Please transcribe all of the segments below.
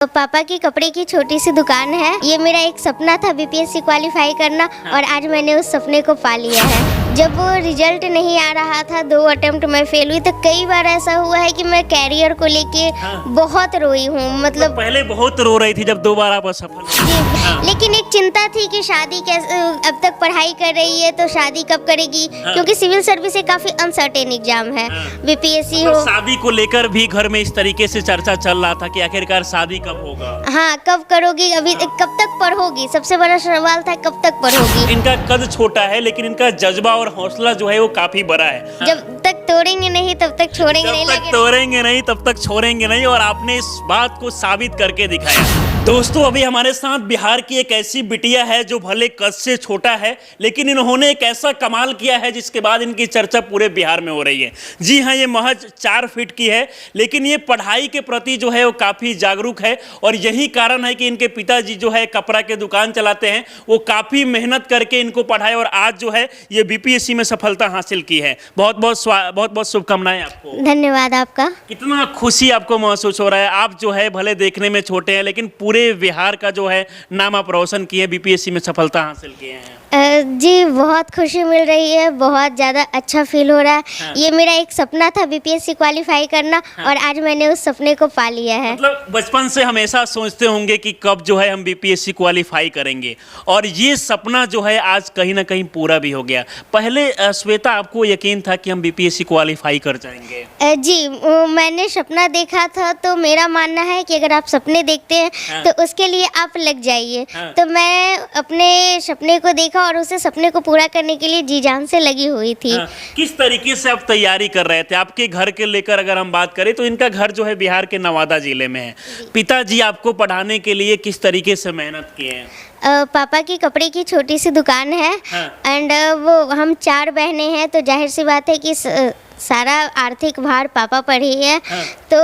पापा की कपड़े की छोटी सी दुकान है। ये मेरा एक सपना था बीपीएससी क्वालिफाई करना और आज मैंने उस सपने को पा लिया है। जब वो रिजल्ट नहीं आ रहा था, 2 अटेम्प्ट में फेल हुई, तो कई बार ऐसा हुआ है कि मैं कैरियर को लेके बहुत रोई हूँ। मतलब पहले बहुत रो रही थी जब 2 बार आप असफल हुई। लेकिन एक चिंता थी कि शादी कैसे, अब तक पढ़ाई कर रही है तो शादी कब करेगी, क्योंकि सिविल सर्विस एक काफी अनसर्टेन एग्जाम है। बीपीएससी हो, शादी को लेकर भी घर में इस तरीके से चर्चा चल रहा था कि आखिरकार शादी कब होगा। हाँ, कब करोगी, अभी कब तक पढ़ोगी, सबसे बड़ा सवाल था कब तक पढ़ोगी। इनका कद छोटा है लेकिन इनका जज्बा और हौसला जो है वो काफी बड़ा है। जब तक तोड़ेंगे नहीं तब तक छोड़ेंगे नहीं। जब तक तोड़ेंगे नहीं तब तक छोड़ेंगे नहीं, और आपने इस बात को साबित करके दिखाया। दोस्तों, अभी हमारे साथ बिहार की एक ऐसी बिटिया है जो भले कद से छोटा है लेकिन इन्होंने एक ऐसा कमाल किया है जिसके बाद इनकी चर्चा पूरे बिहार में हो रही है। जी हाँ, ये महज 4 फीट की है लेकिन ये पढ़ाई के प्रति जो है वो काफ़ी जागरूक है, और यही कारण है कि इनके पिताजी जो है कपड़ा के दुकान चलाते हैं। वो काफ़ी मेहनत करके इनको पढ़ाए और आज जो है ये बीपीएससी में सफलता हासिल की है। बहुत बहुत शुभकामनाएं आपको। धन्यवाद आपका। कितना खुशी आपको महसूस हो रहा है? आप जो है भले देखने में छोटे हैं लेकिन पूरे बिहार का जो है नाम आप रोशन किए, बीपीएससी में सफलता हासिल किए हैं। जी, बहुत खुशी मिल रही है, बहुत ज़्यादा अच्छा फील हो रहा है। ये मेरा एक सपना था बीपीएससी क्वालिफाई करना और आज मैंने उस सपने को पा लिया है। मतलब बचपन से हमेशा सोचते होंगे कि कब जो है हम बीपीएससी क्वालिफाई करेंगे, और ये सपना जो है आज कहीं ना कहीं पूरा भी हो गया। पहले श्वेता, आपको यकीन था कि हम बीपीएससी क्वालिफाई कर जाएंगे? जी, मैंने सपना देखा था तो मेरा मानना है कि अगर आप सपने देखते हैं तो उसके लिए आप लग जाइए। तो मैं अपने सपने को देखा और उसे सपने को पूरा करने के लिए जी जान से लगी हुई थी। किस तरीके से आप तैयारी कर रहे थे? आपके घर के लेकर अगर हम बात करें तो इनका घर जो है बिहार के नवादा जिले में है। पिताजी आपको पढ़ाने के लिए किस तरीके से मेहनत किए हैं? पापा की कपड़े की छोटी सी दुकान है एंड वो हम 4 बहनें हैं, तो जाहिर सी बात है कि सारा आर्थिक भार पापा पर ही है। तो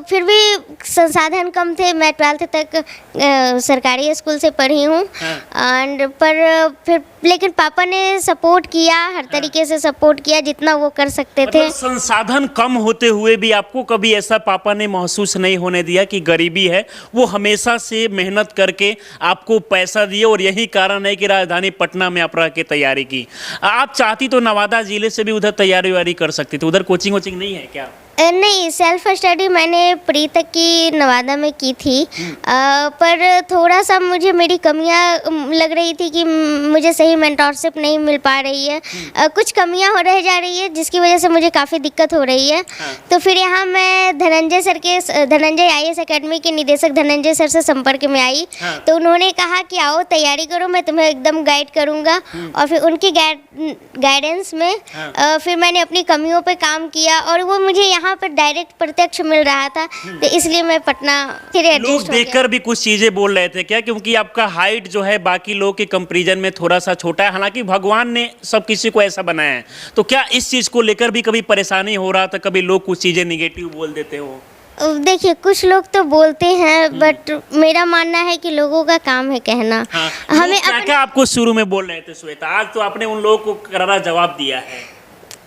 फिर भी संसाधन कम थे। मैं 12th तक सरकारी स्कूल से पढ़ी हूँ एंड फिर लेकिन पापा ने सपोर्ट किया, हर तरीके से सपोर्ट किया जितना वो कर सकते थे। संसाधन कम होते हुए भी आपको कभी ऐसा पापा ने महसूस नहीं होने दिया कि गरीबी है? वो हमेशा से मेहनत करके आपको पैसा दिए और यही कारण है कि राजधानी पटना में आप रह के तैयारी की। आप चाहती तो नवादा जिले से भी उधर तैयारी वारी कर सकती थी। उधर कोचिंग वोचिंग नहीं है क्या? नहीं, सेल्फ स्टडी मैंने प्री तक की नवादा में की थी। पर थोड़ा सा मुझे मेरी कमियां लग रही थी कि मुझे सही मेंटरशिप नहीं मिल पा रही है। कुछ कमियां हो रह जा रही है जिसकी वजह से मुझे काफ़ी दिक्कत हो रही है। तो फिर यहाँ मैं धनंजय आईएएस एकेडमी के निदेशक धनंजय सर से संपर्क में आई। तो उन्होंने कहा कि आओ तैयारी करो, मैं तुम्हें एकदम गाइड करूँगा। और फिर उनकी गाइडेंस में फिर मैंने अपनी कमियों पर काम किया और वो मुझे यहाँ पर डायरेक्ट प्रत्यक्ष मिल रहा था। तो इसलिए मैं पटना फिर लोग देखकर भी कुछ चीजें बोल रहे थे क्या? क्योंकि आपका हाइट जो है बाकी लोगों के कंपैरिजन में थोड़ा सा छोटा है, हालांकि भगवान ने सब किसी को ऐसा बनाया है। तो क्या इस चीज को लेकर भी कभी परेशानी हो रहा था? कभी लोग कुछ चीजें निगेटिव बोल देते हो? देखिए, कुछ लोग तो बोलते हैं बट मेरा मानना है कि लोगों का काम है कहना। हमें क्या आपको शुरू में बोल रहे थे श्वेता? आज तो आपने उन लोगों को करारा जवाब दिया है।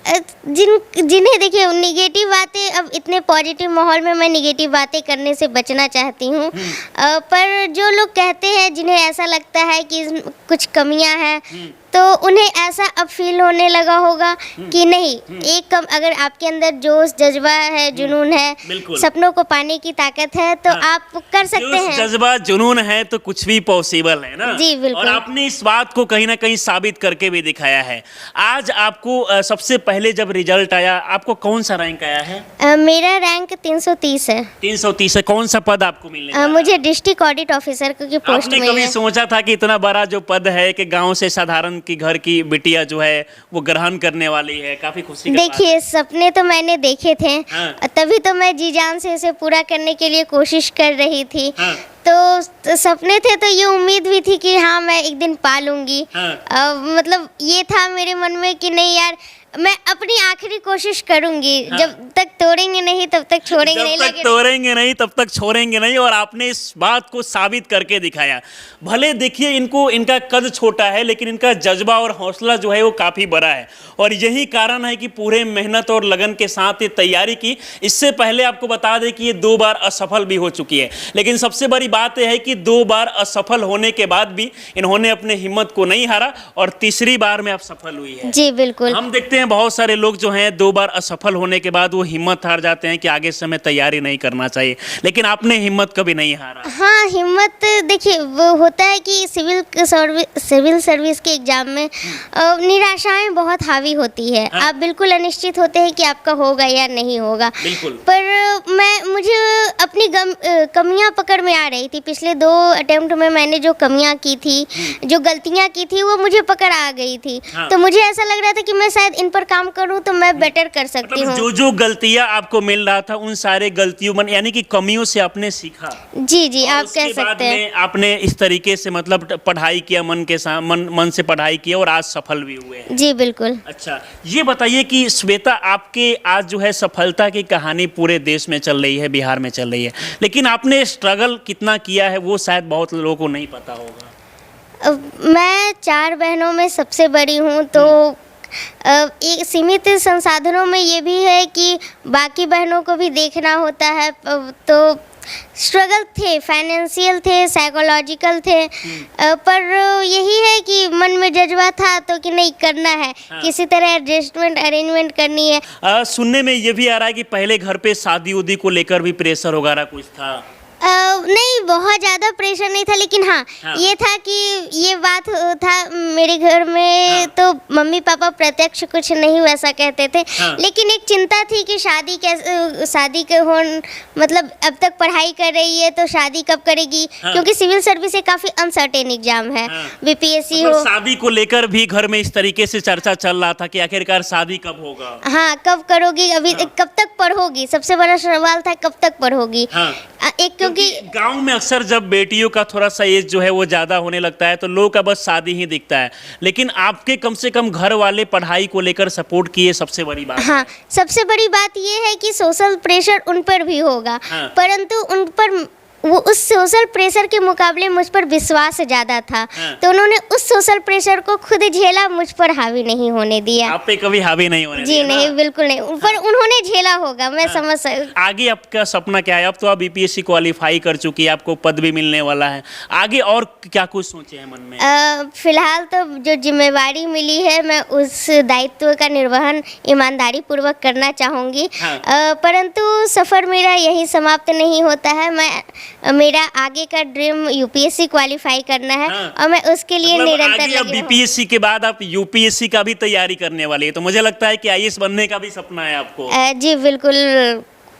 जिन्हें देखिए निगेटिव बातें, अब इतने पॉजिटिव माहौल में मैं निगेटिव बातें करने से बचना चाहती हूँ। पर जो लोग कहते हैं, जिन्हें ऐसा लगता है कि कुछ कमियां हैं, तो उन्हें ऐसा अब फील होने लगा होगा कि नहीं, अगर आपके अंदर जोश, जज्बा है, जुनून है, सपनों को पाने की ताकत है, तो आप कर सकते हैं। जज्बा, जुनून है तो कुछ भी पॉसिबल है ना? जी बिल्कुल। और आपने इस बात को कहीं ना कहीं साबित करके भी दिखाया है। आज आपको सबसे पहले जब रिजल्ट आया, आपको कौन सा रैंक आया है? मेरा रैंक 330 है। 330 है। कौन सा पद आपको मिलने? मुझे डिस्ट्रिक्ट ऑडिट ऑफिसर की पोस्ट मिली है। कभी सोचा था कि इतना बड़ा जो पद है कि गाँव से साधारण की घर की बिटिया जो है वो ग्रहण करने वाली है? काफी खुशी का देखिए, बात है। सपने तो मैंने देखे थे, तभी तो मैं जी जान से इसे पूरा करने के लिए कोशिश कर रही थी। तो सपने थे तो ये उम्मीद भी थी कि हाँ मैं एक दिन पा लूंगी। मतलब ये था मेरे मन में कि नहीं यार, मैं अपनी आखिरी कोशिश करूंगी। जब तक तोड़ेंगे नहीं तब तक छोड़ेंगे नहीं। जब तक तोड़ेंगे नहीं तब तक छोड़ेंगे नहीं, और आपने इस बात को साबित करके दिखाया। भले देखिए इनको, इनका कद छोटा है लेकिन इनका जज्बा और हौसला जो है वो काफ़ी बड़ा है, और यही कारण है कि पूरे मेहनत और लगन के साथ ये तैयारी की। इससे पहले आपको बता दें कि ये 2 बार असफल भी हो चुकी है, लेकिन सबसे बड़ी बात यह है कि 2 बार असफल होने के बाद भी इन्होंने अपने हिम्मत को नहीं हारा, और तीसरी बार में आप सफल हुई है। जी बिल्कुल। हम देखते हैं बहुत सारे लोग जो हैं 2 बार असफल होने के बाद वो हिम्मत हार जाते हैं कि आगे से हमें तैयारी नहीं करना चाहिए, लेकिन आपने हिम्मत कभी नहीं हारा। हाँ, हिम्मत देखिए वो होता है कि सिविल सर्विस के एग्जाम में निराशाएं बहुत हावी होती है। हाँ। आप बिल्कुल अनिश्चित होते हैं कि आपका होगा या नहीं होगा। बिल्कुल। पर मुझे अपनी कमियां पकड़ में आ रही थी। पिछले 2 अटेम्प्ट में मैंने जो कमियां की थी, जो गलतियां की थी, वो मुझे पकड़ आ गई थी। हाँ। तो मुझे ऐसा लग रहा था कि मैं शायद इन पर काम करूं तो मैं बेटर कर सकती मतलब हूँ। जो गलतियां आपको मिल रहा था उन सारे गलतियों में यानी कि कमियों से आपने सीखा। जी और आप उसके कह बाद सकते हैं। में आपने इस तरीके से मतलब पढ़ाई किया, मन से पढ़ाई किया, और आज सफल भी हुए हैं। जी बिल्कुल। अच्छा, ये बताइए कि श्वेता, आपके आज जो है सफलता की कहानी पूरे देश में चल रही है, बिहार में चल रही है, लेकिन आपने स्ट्रगल कितना किया है वो शायद बहुत लोगों को नहीं पता होगा। मैं 4 बहनों में सबसे बड़ी हूँ, तो एक सीमित संसाधनों में ये भी है कि बाकी बहनों को भी देखना होता है। तो स्ट्रगल थे, फाइनेंशियल थे, साइकोलॉजिकल थे, पर यही है कि मन में जज्बा था तो कि नहीं करना है। हाँ। किसी तरह एडजस्टमेंट अरेंजमेंट करनी है। सुनने में ये भी आ रहा है कि पहले घर पे शादी उदी को लेकर भी प्रेशर वगैरह कुछ था। नहीं, बहुत ज़्यादा प्रेशर नहीं था, लेकिन हाँ, ये था कि ये बात था मेरे घर में। तो मम्मी पापा प्रत्यक्ष कुछ नहीं वैसा कहते थे, लेकिन एक चिंता थी कि शादी के मतलब अब तक पढ़ाई कर रही है तो शादी कब करेगी, क्योंकि सिविल सर्विस एक काफ़ी अनसर्टेन एग्जाम है। बीपीएससी मतलब हो, शादी को लेकर भी घर में इस तरीके से चर्चा चल रहा था कि आखिरकार शादी कब होगा। हाँ, कब करोगी, अभी कब तक पढ़ोगी, सबसे बड़ा सवाल था कब तक पढ़ोगी। क्योंकि गांव में अक्सर जब बेटियों का थोड़ा सा एज जो है वो ज़्यादा होने लगता है तो लोग का बस शादी ही दिखता है, लेकिन आपके कम से कम घर वाले पढ़ाई को लेकर सपोर्ट किए, सबसे बड़ी बात। हाँ, सबसे बड़ी बात ये है कि सोशल प्रेशर उन पर भी होगा, परंतु उन पर वो उस सोशल प्रेशर के मुकाबले मुझ पर विश्वास ज़्यादा था। तो उन्होंने उस सोशल प्रेशर को खुद झेला, मुझ पर हावी नहीं होने दिया। आप पे कभी हावी नहीं होने जी दिया नहीं, बिल्कुल नहीं। पर उन्होंने झेला होगा, मैं समझ आगे आपका सपना क्या है? अब तो आप बीपीएससी क्वालिफाई कर चुकी है, आपको पद भी मिलने वाला है, आगे और क्या कुछ सोचे हैं मन में? फिलहाल तो जो जिम्मेवारी मिली है मैं उस दायित्व का निर्वहन ईमानदारी पूर्वक करना चाहूँगी। परंतु सफ़र मेरा यही समाप्त नहीं होता है। मेरा आगे का ड्रीम यूपीएससी क्वालिफाई करना है, और मैं उसके लिए मतलब निरंतर आगे अब लगी हूँ। बीपीएससी के बाद आप यूपीएससी का भी तैयारी करने वाली है, तो मुझे लगता है कि आईएएस बनने का भी सपना है आपको। जी बिल्कुल,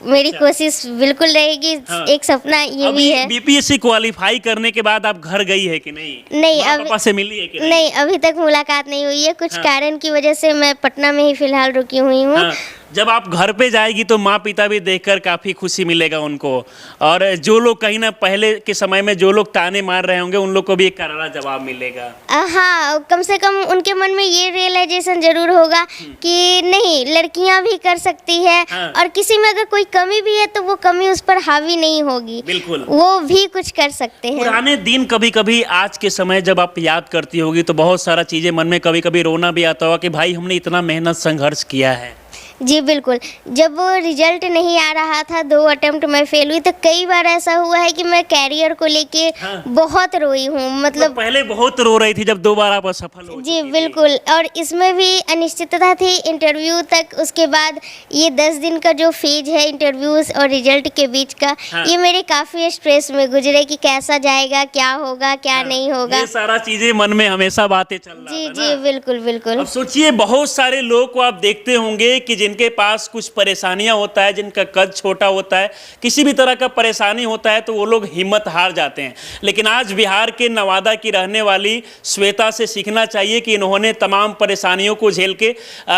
मेरी कोशिश बिल्कुल रहेगी। एक सपना ये भी है। बीपीएससी क्वालिफाई करने के बाद आप घर गई है कि नहीं? नहीं, माँ पापा से मिली है कि नहीं? नहीं, अभी तक मुलाकात नहीं हुई है। कुछ कारण की वजह से मैं पटना में ही फिलहाल रुकी हुई हूँ। जब आप घर पे जाएगी तो माँ पिता भी देखकर काफ़ी खुशी मिलेगा उनको, और जो लोग कहीं ना पहले के समय में जो लोग ताने मार रहे होंगे उन लोग को भी एक करारा जवाब मिलेगा। हाँ, कम से कम उनके मन में ये रियलाइजेशन जरूर होगा कि नहीं, लड़कियां भी कर सकती है, और किसी में अगर कोई कमी भी है तो वो कमी उस पर हावी नहीं होगी। बिल्कुल, वो भी कुछ कर सकते हैं। पुराने दिन कभी कभी आज के समय जब आप याद करती होगी तो बहुत सारा चीज़ें मन में कभी कभी रोना भी आता होगा कि भाई हमने इतना मेहनत संघर्ष किया है। जी बिल्कुल, जब वो रिजल्ट नहीं आ रहा था, 2 अटेम्प्ट में फेल हुई, तो कई बार ऐसा हुआ है कि मैं कैरियर को लेके बहुत रोई हूँ। मतलब पहले बहुत रो रही थी जब 2 बार आप असफल हो जी बिल्कुल, और इसमें भी अनिश्चितता थी इंटरव्यू तक। उसके बाद ये 10 दिन का जो फेज है इंटरव्यूज और रिजल्ट के बीच का, ये मेरे काफ़ी स्ट्रेस में गुजरे कि कैसा जाएगा, क्या होगा, क्या नहीं होगा। ये सारा चीज़ें मन में हमेशा बातें चल रहा जी था जी ना? बिल्कुल बिल्कुल। अब सोचिए बहुत सारे लोग को आप देखते होंगे कि जिनके पास कुछ परेशानियां होता है, जिनका कद छोटा होता है, किसी भी तरह का परेशानी होता है तो वो लोग हिम्मत हार जाते हैं। लेकिन आज बिहार के नवादा की रहने वाली श्वेता से सीखना चाहिए कि इन्होंने तमाम परेशानियों को झेल के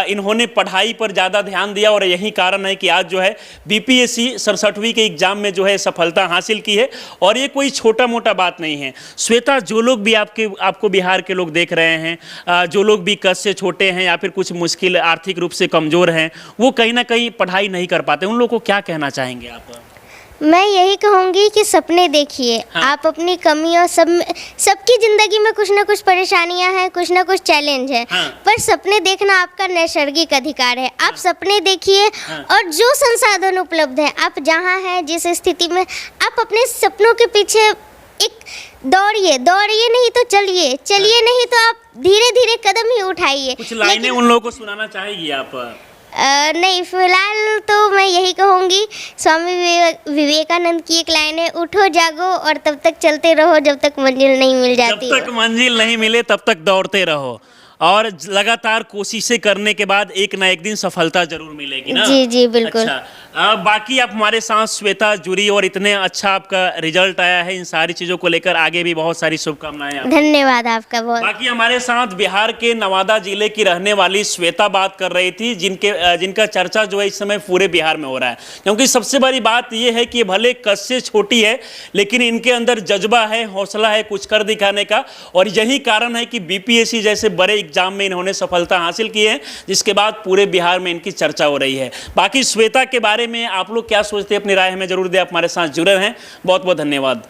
इन्होंने पढ़ाई पर ज़्यादा ध्यान दिया और यही कारण है कि आज जो है बीपीएससी 67वीं के एग्जाम में जो है सफलता हासिल की है। और ये कोई छोटा मोटा बात नहीं है। श्वेता, जो लोग भी आपको बिहार के लोग देख रहे हैं, जो लोग भी कद से छोटे हैं या फिर कुछ मुश्किल आर्थिक रूप से कमज़ोर हैं, वो कहीं ना कहीं पढ़ाई नहीं कर पाते, उन लोगों को क्या कहना चाहेंगे आप? मैं यही कहूँगी कि सपने देखिए। हाँ। आप अपनी कमियों सबकी ज़िंदगी में कुछ ना कुछ परेशानियां हैं, कुछ ना कुछ चैलेंज है। हाँ। पर सपने देखना आपका नैसर्गिक अधिकार है। आप सपने देखिए। हाँ। और जो संसाधन उपलब्ध है, आप जहाँ हैं, जिस स्थिति में, आप अपने सपनों के पीछे एक दौड़िए नहीं तो चलिए, नहीं तो आप धीरे धीरे कदम ही उठाइए। कुछ लाइनें उन लोगों को सुनाना चाहेगी आप? नहीं, फिलहाल तो मैं यही कहूँगी, स्वामी विवेकानंद की एक लाइन है, उठो जागो और तब तक चलते रहो जब तक मंजिल नहीं मिल जाती। जब तक मंजिल नहीं मिले तब तक दौड़ते रहो और लगातार कोशिशें करने के बाद एक ना एक दिन सफलता जरूर मिलेगी ना। जी जी बिल्कुल। अच्छा, बाकी आप हमारे साथ श्वेता जुड़ी और इतने अच्छा आपका रिजल्ट आया है, इन सारी चीज़ों को लेकर आगे भी बहुत सारी शुभकामनाएं आपको। धन्यवाद आपका बहुत। बाकी हमारे साथ बिहार के नवादा जिले की रहने वाली श्वेता बात कर रही थी, जिनका चर्चा जो है इस समय पूरे बिहार में हो रहा है। क्योंकि सबसे बड़ी बात यह है कि भले कद से छोटी है लेकिन इनके अंदर जज्बा है, हौसला है कुछ कर दिखाने का। और यही कारण है कि बीपीएससी जैसे बड़े एग्जाम में इन्होंने सफलता हासिल की है, जिसके बाद पूरे बिहार में इनकी चर्चा हो रही है। बाकी श्वेता के बारे में आप लोग क्या सोचते हैं, अपनी राय हमें जरूर दें। आप हमारे साथ जुड़े हैं, बहुत बहुत धन्यवाद।